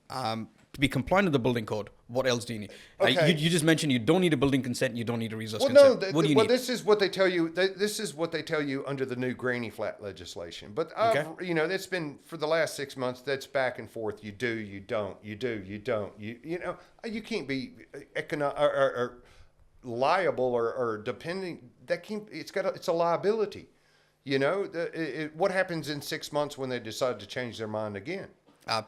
be compliant with the building code. What else do you need? Okay. You just mentioned you don't need a building consent. You don't need a resource consent. No, what do you need? This is what they tell you. This is what they tell you under the new granny flat legislation. But that's been for the last 6 months. That's back and forth. You do, you don't. You do, you don't. You can't be or liable or depending. It's a liability. What happens in 6 months when they decide to change their mind again?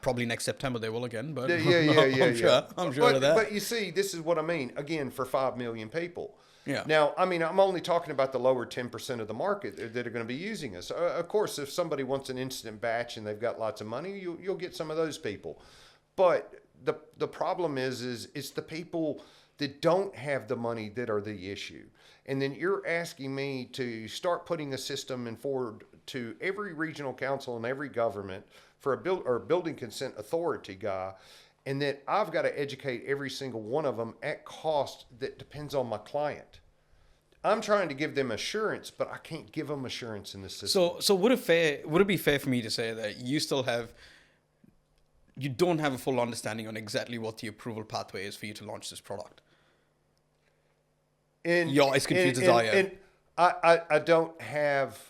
Probably next September they will again, but I'm sure of that. But you see, this is what I mean. Again, for 5 million people. Yeah. Now, I mean, I'm only talking about the lower 10% of the market that are going to be using us. Of course, if somebody wants an instant batch and they've got lots of money, you'll get some of those people. But the problem is it's the people that don't have the money that are the issue. And then you're asking me to start putting a system in forward to every regional council and every government for a building consent authority guy, and that I've got to educate every single one of them at cost that depends on my client. I'm trying to give them assurance, but I can't give them assurance in the system. So would it be fair for me to say that you don't have a full understanding on exactly what the approval pathway is for you to launch this product? You're as confused as I am. I don't have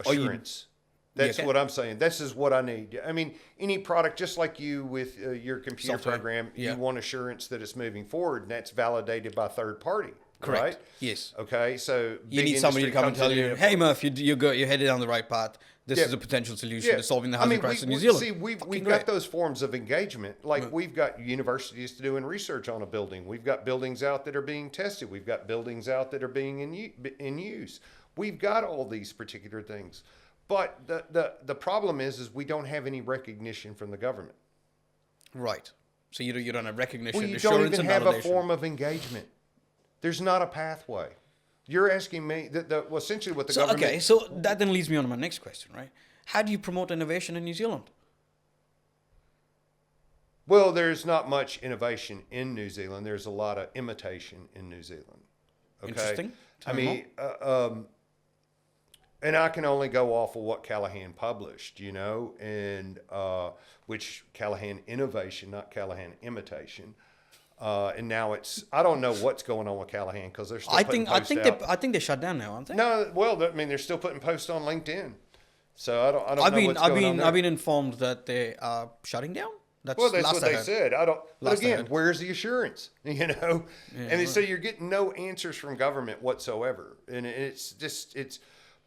assurance. That's what I'm saying. This is what I need. I mean, any product, just like you with your computer Software. program, Yeah. you want assurance that it's moving forward, and that's validated by third party. Correct. Right? Yes. Okay. So You need somebody to come and tell you, hey, Murph, you're headed down the right path. This is a potential solution to solving the housing crisis in New Zealand. See, we've got those forms of engagement. Like we've got universities doing research on a building. We've got buildings out that are being tested. We've got buildings out that are being in use. We've got all these particular things. But the problem is we don't have any recognition from the government. Right. So you don't have recognition, Well, you assurance, don't even and have validation. a form of engagement. There's not a pathway. You're asking me essentially what the government. Okay, so that then leads me on to my next question, right? How do you promote innovation in New Zealand? Well, there's not much innovation in New Zealand. There's a lot of imitation in New Zealand. Okay? Interesting. I mean, and I can only go off of what Callahan published, and which Callahan innovation, not Callahan imitation. And now I don't know what's going on with Callahan because they're still putting posts out. I think they're shut down now, aren't they? No, well, I mean, they're still putting posts on LinkedIn. So I don't know what's going on there. I've been informed that they are shutting down. That's what last they said. I don't. But Last I again, heard. where's the assurance? And so you're getting no answers from government whatsoever, and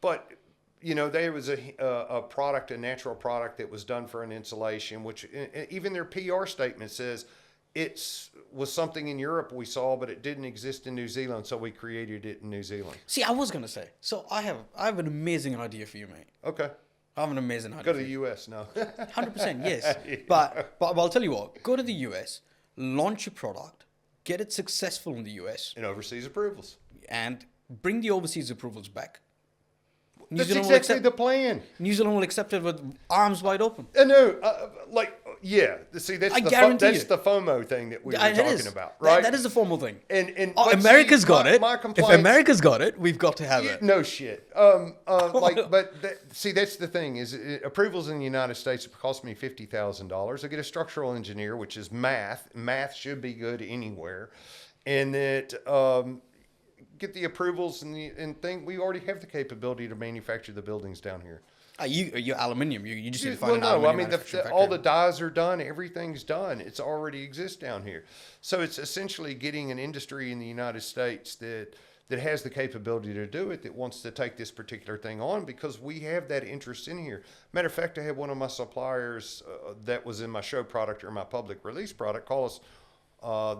But there was a product, a natural product that was done for an insulation, which even their PR statement says was something in Europe we saw, but it didn't exist in New Zealand, so we created it in New Zealand. See, I was gonna say. So I have an amazing idea for you, mate. Okay. I have an amazing idea. Go to the U.S. now. 100%, yes. Yeah. But I'll tell you what. Go to the U.S., launch your product, get it successful in the U.S. And overseas approvals. And bring the overseas approvals back. That's exactly the plan. New Zealand will accept it with arms wide open. No, Yeah, see, I guarantee that's you. the FOMO thing that we were It is. talking about, right? That is a formal thing. And Oh, but America's see, got it. My If complaints, America's got it, we've got to have it. no shit. See, that's the thing is approvals in the United States cost me $50,000. I get a structural engineer, which is math. Math should be good anywhere, and that get the approvals and think we already have the capability to manufacture the buildings down here. You're aluminium. You just need to find Well, an no, I aluminium mean manufacturing all factory. the dyes are done. Everything's done. It's already exists down here. So it's essentially getting an industry in the United States that has the capability to do it, that wants to take this particular thing on because we have that interest in here. Matter of fact, I had one of my suppliers that was in my show product or my public release product call us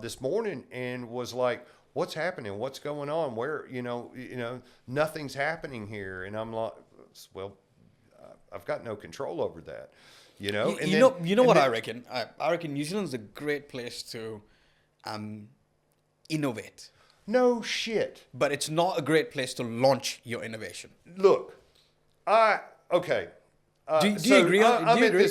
this morning and was like, "What's happening? What's going on? Where nothing's happening here." And I'm like, "Well, I've got no control over that." You know, What I reckon? I reckon New Zealand's a great place to innovate, no shit. but it's not a great place to launch your innovation. Look, okay. Do you So agree? I'm Do you at agree?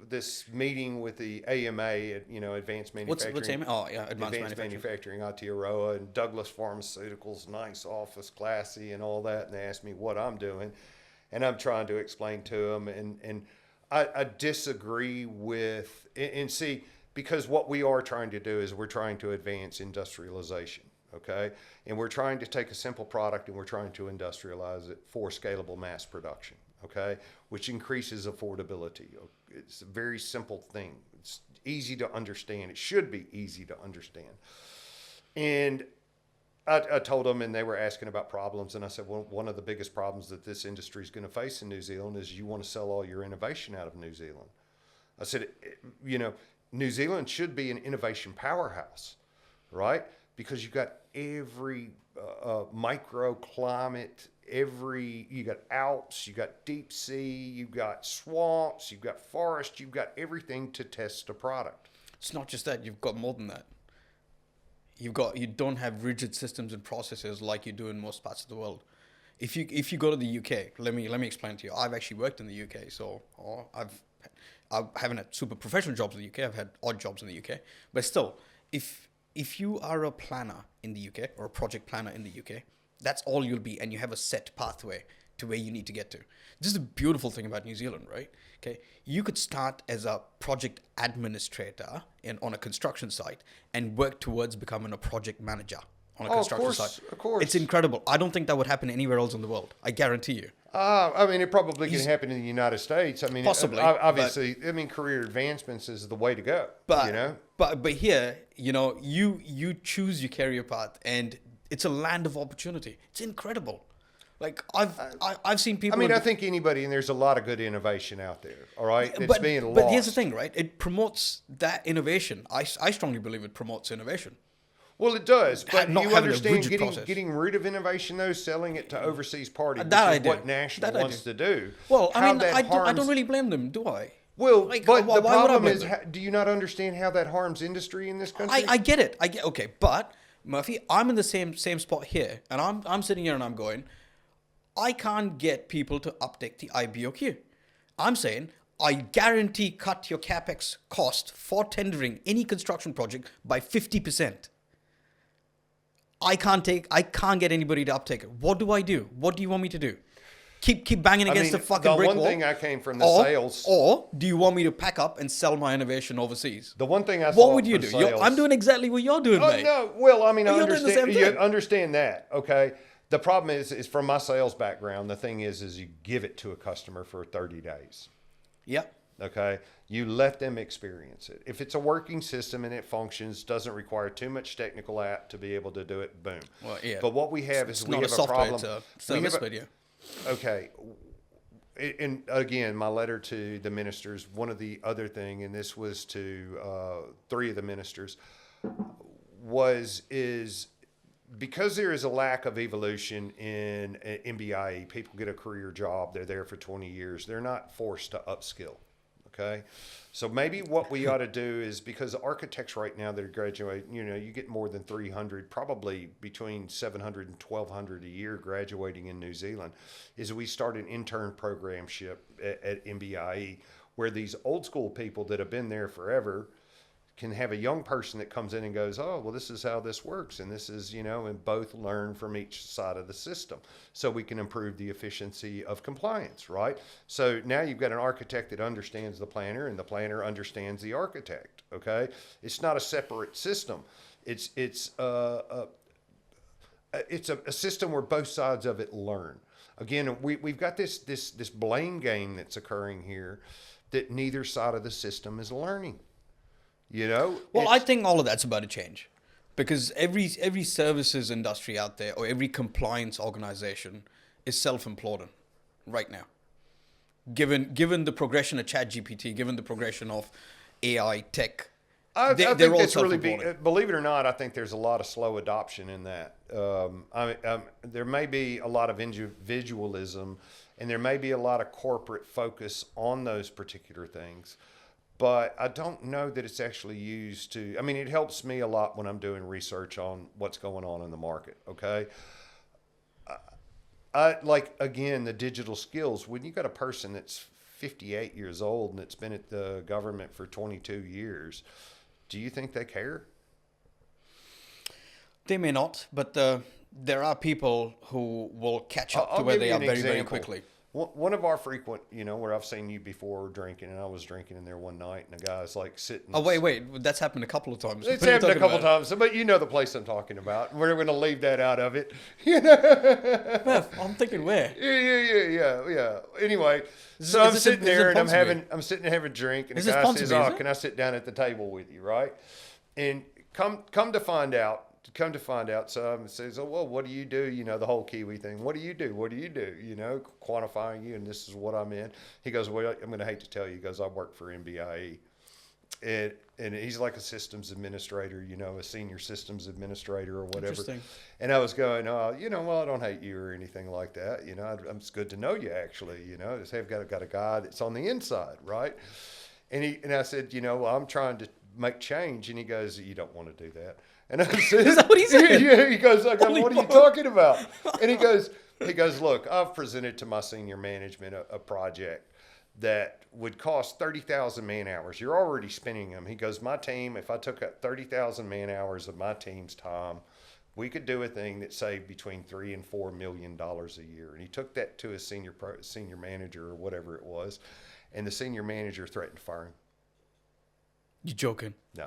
this meeting with the AMA at Advanced Manufacturing. What's AMA? Oh, yeah, Advanced Manufacturing, Aotearoa, and Douglas Pharmaceuticals, nice office, classy, and all that. And they asked me what I'm doing, and I'm trying to explain to them, and I disagree with and see because what we are trying to do is we're trying to advance industrialization. Okay, and we're trying to take a simple product and we're trying to industrialize it for scalable mass production. Okay, which increases affordability. It's a very simple thing. It's easy to understand. It should be easy to understand. And I told them, and they were asking about problems, and I said, well, one of the biggest problems that this industry is going to face in New Zealand is you want to sell all your innovation out of New Zealand. I said, New Zealand should be an innovation powerhouse, right? Because you've got every microclimate, you got Alps, you got deep sea, you've got swamps, you've got forest, you've got everything to test a product. It's not just that. You've got more than that. You don't have rigid systems and processes like you do in most parts of the world. If you go to the UK, let me explain to you. I've actually worked in the UK, so I haven't had super professional jobs in the UK. I've had odd jobs in the UK, but still, if you are a planner in the UK or a project planner in the UK, that's all you'll be, and you have a set pathway to where you need to get to. This is the beautiful thing about New Zealand, right? Okay, you could start as a project administrator on a construction site and work towards becoming a project manager on a construction site. Of course. It's incredible. I don't think that would happen anywhere else in the world. I guarantee you. I mean, it probably can happen in the United States. I mean, Possibly, obviously, career advancements is the way to go. But here, you choose your career path, and it's a land of opportunity. It's incredible. Like I've seen people. I mean, I think anybody, and there's a lot of good innovation out there. All right, it's being lost. But here's the thing, right? It promotes that innovation. I strongly believe it promotes innovation. Well, it does, but Not you having a understand rigid process. getting rid of innovation, though, selling it to overseas parties, which That I is do. what National That I wants do. to do. Well, I How mean, that I don't harms- really blame them, do I? Well, Like, but why the would I problem blame is, them? do you not understand how that harms industry in this country? I get it. Okay, but Murphy, I'm in the same spot here, and I'm sitting here and I'm going, I can't get people to update the IBOQ. I'm saying I guarantee cut your capex cost for tendering any construction project by 50%. I can't get anybody to uptake it. What do I do? What do you want me to do? Keep banging against the fucking brick wall? The one thing I came from the sales. Or do you want me to pack up and sell my innovation overseas? The one thing I saw. What would you do? Sales, I'm doing exactly what you're doing, mate. No, well, I mean, I You're doing the understand. same You thing. understand that, okay? The problem is from my sales background. The thing is you give it to a customer for 30 days. Yep. Okay, you let them experience it. If it's a working system and it functions, doesn't require too much technical app to be able to do it. Boom. Well, yeah. But what we have is It's we not have a a software, problem. it's a we have service video. Okay. And again, my letter to the ministers, one of the other thing, and this was to 3 of the ministers, is because there is a lack of evolution in MBIE, people get a career job, they're there for 20 years, they're not forced to upskill. Okay, so maybe what we ought to do is, because architects right now that are graduating, you get more than 300, probably between 700 and 1,200 a year graduating in New Zealand, is we start an intern programship at MBIE where these old school people that have been there forever can have a young person that comes in and goes, oh, well, this is how this works. And this is, and both learn from each side of the system so we can improve the efficiency of compliance, right? So now you've got an architect that understands the planner and the planner understands the architect, okay? It's not a separate system. It's a system where both sides of it learn. Again, we've got this blame game that's occurring here that neither side of the system is learning. Well, I think all of that's about to change, because every services industry out there or every compliance organization is self-imploding right now. Given the progression of ChatGPT, given the progression of AI tech, I they're think all that's really self-imploding. believe it or not, I think there's a lot of slow adoption in that. There may be a lot of individualism, and there may be a lot of corporate focus on those particular things. But I don't know that it's actually used to. I mean, it helps me a lot when I'm doing research on what's going on in the market. Okay, I like, again, the digital skills. When you got a person that's 58 years old and that's been at the government for 22 years, do you think they care? They may not, but there are people who will catch up to I'll where give they you are an very, very example. quickly. One of our frequent, where I've seen you before drinking, and I was drinking in there one night, and the guy's like sitting. Oh, wait, that's happened a couple of times. It's What are you happened a talking couple about? times, but you know the place I'm talking about. We're going to leave that out of it. Meth, I'm thinking where? Yeah. Anyway, Is so I'm this sitting in- is it there and Ponsonby? I'm sitting and having a drink, and Is the this guy says, Ponsonby, is "Oh, it? can I sit down at the table with you?" Right? And come to find out. So I says, "Oh, well, what do you do?" The whole Kiwi thing. What do you do? What do you do? Quantifying you, and this is what I'm in. He goes, "Well, I'm going to hate to tell you." He goes, "I work for MBIE." And he's like a systems administrator, a senior systems administrator or whatever. Interesting. And I was going, well, I don't hate you or anything like that. It's good to know you actually, to say I've got a guy that's on the inside, right? And I said, well, I'm trying to make change. And he goes, you don't want to do that. And I said, Is that what he said? Yeah, he goes, I go, Holy what are you fuck. talking about? And he goes, look, I've presented to my senior management a project that would cost 30,000 man hours. You're already spending them. He goes, my team, if I took up 30,000 man hours of my team's time, we could do a thing that saved between $3 and $4 million a year. And he took that to his senior manager or whatever it was, and the senior manager threatened to fire him. You joking? No.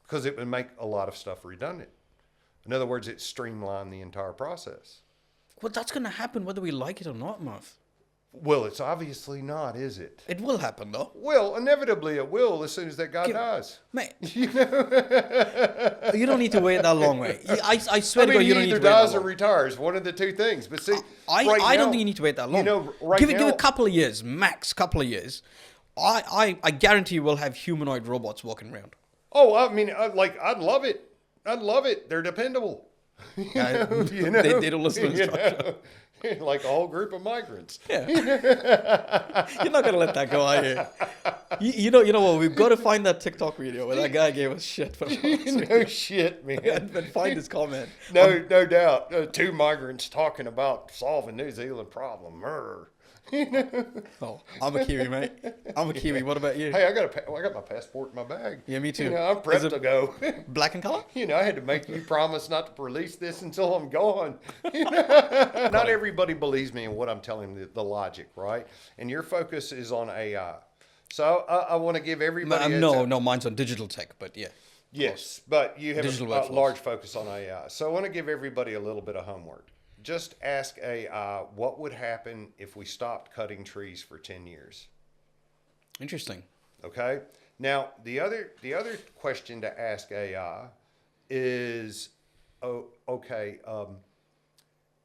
Because it would make a lot of stuff redundant. In other words, it streamlined the entire process. Well, that's going to happen whether we like it or not, Muff. Well, it's obviously not, is it? It will happen, though. Well, inevitably it will as soon as that guy dies. Mate, you don't need to wait that long, mate. I swear to God, he you don't need either to wait dies that or long. retires. One of the two things. But see, I don't think you need to wait that long. Give it a couple of years, max couple of years. I guarantee you we'll have humanoid robots walking around. Oh, I mean, I'd love it. I'd love it. They're dependable. They don't listen to instructions. Like a whole group of migrants. Yeah. You're not gonna let that go, are you? You know what? We've got to find that TikTok video where that guy gave us shit for No shit, man. and find his comment. No doubt. Two migrants talking about solving New Zealand problem. Oh, I'm a Kiwi, mate. I'm a Kiwi. What about you? Hey, I got my passport in my bag. Yeah, me too. I'm prepped to go. Black in color? I had to make you promise not to release this until I'm gone. Not everybody believes me in what I'm telling them, the logic, right? And your focus is on AI. So I want to give everybody... No, mine's on digital tech, but yeah. Yes, but you have Digital a workflows. large focus on AI. So I want to give everybody a little bit of homework. Just ask AI what would happen if we stopped cutting trees for 10 years. Interesting. Okay? Now, the other question to ask AI is,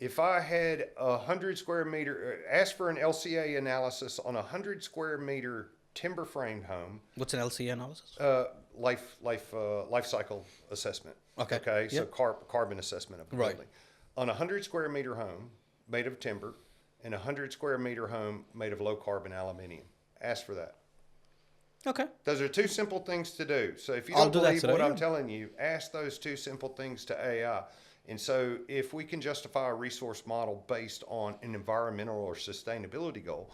if I had 100 square meter, ask for an LCA analysis on a 100 square meter timber frame home. What's an LCA analysis? Life cycle assessment. Okay. Okay. So Yep. carbon assessment of the Right. building. On a 100 square meter home made of timber and a 100 square meter home made of low carbon aluminium. Ask for that. Okay. Those are two simple things to do. So if you I'll don't do that believe today, what I'm yeah. telling you, ask those two simple things to AI. And so if we can justify a resource model based on an environmental or sustainability goal,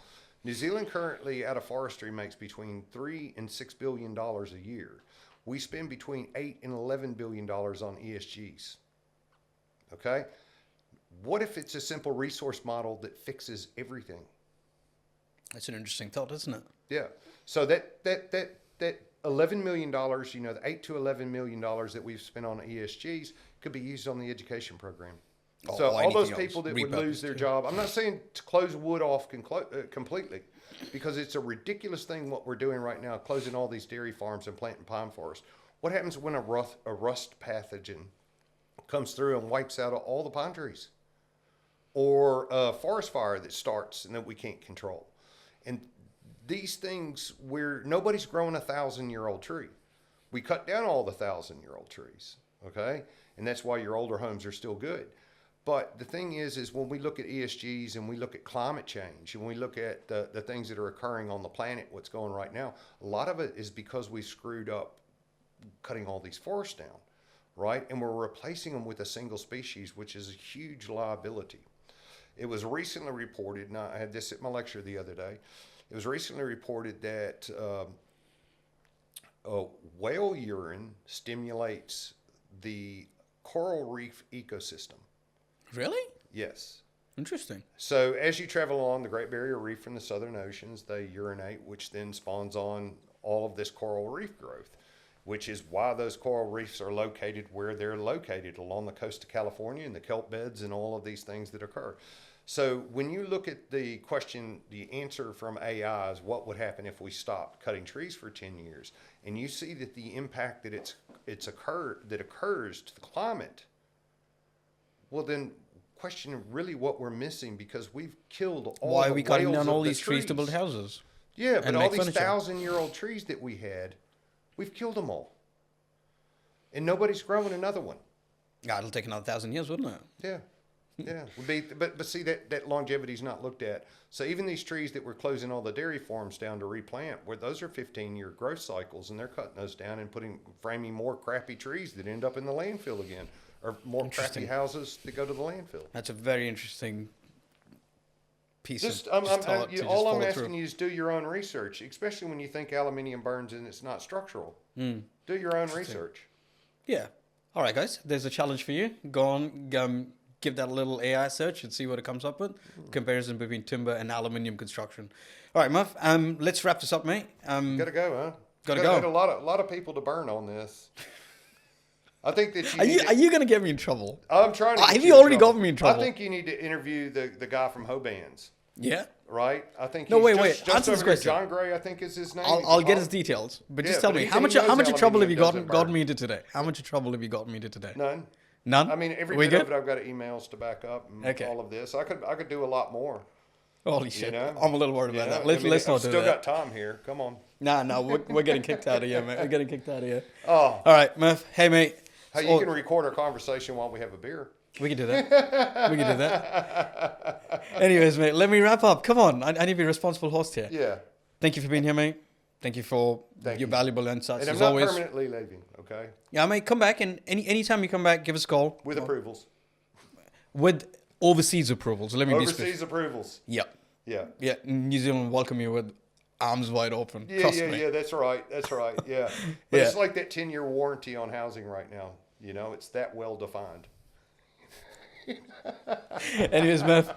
New Zealand currently out of forestry makes between $3 and $6 billion a year. We spend between $8 and $11 billion on ESGs. Okay? What if it's a simple resource model that fixes everything? That's an interesting thought, isn't it? Yeah. So that $11 million, the $8 to $11 million that we've spent on ESGs could be used on the education program. So all those people that would lose their job, I'm not saying to close wood off completely, because it's a ridiculous thing what we're doing right now, closing all these dairy farms and planting pine forests. What happens when a rust pathogen comes through and wipes out all the pine trees? Or a forest fire that starts and that we can't control. And these things where nobody's growing a 1,000-year-old tree. We cut down all the 1,000-year-old trees, okay? And that's why your older homes are still good. But the thing is when we look at ESGs and we look at climate change and we look at the things that are occurring on the planet, what's going right now, a lot of it is because we screwed up cutting all these forests down, right? And we're replacing them with a single species, which is a huge liability. It was recently reported, and I had this at my lecture the other day, it was recently reported that whale urine stimulates the coral reef ecosystem. Really? Yes. Interesting. So as you travel along the Great Barrier Reef from the southern oceans, they urinate, which then spawns on all of this coral reef growth, which is why those coral reefs are located where they're located, along the coast of California and the kelp beds and all of these things that occur. So when you look at the question, the answer from AI is what would happen if we stopped cutting trees for 10 years, and you see that the impact that occurs to the climate, well then question really what we're missing, because we've killed all Why the are we cutting whales down all of the these trees to build houses? Yeah, but and all make these furniture? 1,000-year-old trees that we had, we've killed them all. And nobody's growing another one. Yeah, it'll take another 1,000 years, wouldn't it? Yeah. Yeah. But see, that longevity is not looked at. So even these trees that we're closing all the dairy farms down to replant, where those are 15-year growth cycles, and they're cutting those down and framing more crappy trees that end up in the landfill again, or more crappy houses that go to the landfill. That's a very interesting piece All I'm asking through. you is do your own research, especially when you think aluminium burns and it's not structural. Do your own research. Yeah. All right, guys. There's a challenge for you. Go on, give that a little AI search and see what it comes up with. Comparison between timber and aluminium construction. All right, Muff. Let's wrap this up, mate. Gotta go, huh? Gotta go. Got a lot of people to burn on this. I think that Are you going to get me in trouble? I'm trying to. Have you already got me in trouble? I think you need to interview the guy from Hobands. Yeah. Right? I think. No, wait. Just Answer this over question. John Gray, I think is his name. I'll get his details, but just tell me how much trouble have you gotten me into today? How much trouble have you gotten me into today? None. None. I mean, every We bit of good? it, I've got emails to back up and all of this. I could do a lot more. Holy shit! know? I'm a little worried about that. Let's not do Still that. got time here. Come on. No, we're getting kicked out of here, mate. We're getting kicked out of here. Oh. All right, Murph. Hey, mate. Hey, you can record our conversation while we have a beer. We can do that. We can do that. Anyways, mate, let me wrap up. Come on. I need to be a responsible host here. Yeah. Thank you for being here, mate. Thank you for your valuable insights, And I'm as not always. permanently leaving, okay? Yeah, mate, come back, and anytime you come back, give us a call. With approvals. With overseas approvals. Let me be Overseas approvals. Yep. Yeah. Yeah, New Zealand welcome you with arms wide open. Trust me. Yeah, that's right. Yeah. But it's like that 10-year warranty on housing right now. You know, it's that well defined. Anyways, Murph,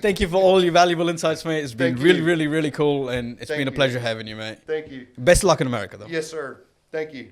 thank you for all your valuable insights, mate. It's been really cool, and it's been a pleasure having you, mate. Thank you. Best luck in America, though. Yes, sir. Thank you.